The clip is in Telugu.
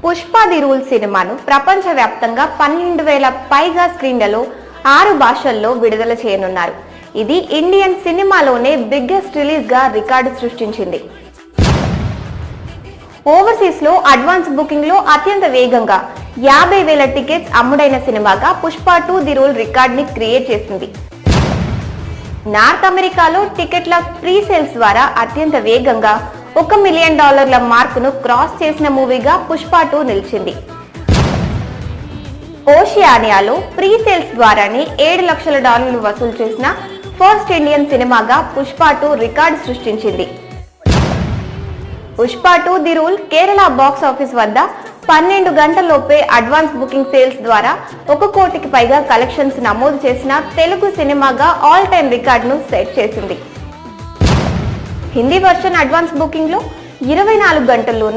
పుష్ప ది రూల్ సినిమాను ప్రపంచవ్యాప్తంగా 12,000 పైగా స్క్రీన్లలో 6 భాషల్లో విడుదల చేయనున్నారు. ఇది ఇండియన్ సినిమాలోనే బిగ్గెస్ట్ రిలీజ్ గా రికార్డు సృష్టించింది. ఓవర్సీస్ లో అడ్వాన్స్ బుకింగ్ లో అత్యంత వేగంగా 50,000 టికెట్స్ అమ్ముడైన సినిమాగా పుష్ప 2 ది రూల్ రికార్డ్ ని క్రియేట్ చేసింది. నార్త్ అమెరికాలో టికెట్ల ప్రీ సేల్స్ ద్వారా అత్యంత వేగంగా $1 మిలియన్ మార్కును క్రాస్ చేసిన మూవీగా పుష్ప 2 నిలిచింది. ఓషియానియాలో ప్రీ సేల్స్ ద్వారానే $7 లక్షల వసూలు చేసిన ఫస్ట్ ఇండియన్ సినిమాగా పుష్ప 2 రికార్డు సృష్టించింది. Pushpa 2 the rule Kerala box office వద్ద 12 గంటల్లోపే అడ్వాన్స్ బుకింగ్ సేల్స్ ద్వారా 1 కోటికి పైగా కలెక్షన్స్ నమోదు చేసిన తెలుగు సినిమాగా ఆల్ టైమ్ రికార్డును సెట్ చేసింది. హిందీ వర్షన్ అడ్వాన్స్ బుకింగ్ లో 24 గంటల్లోనే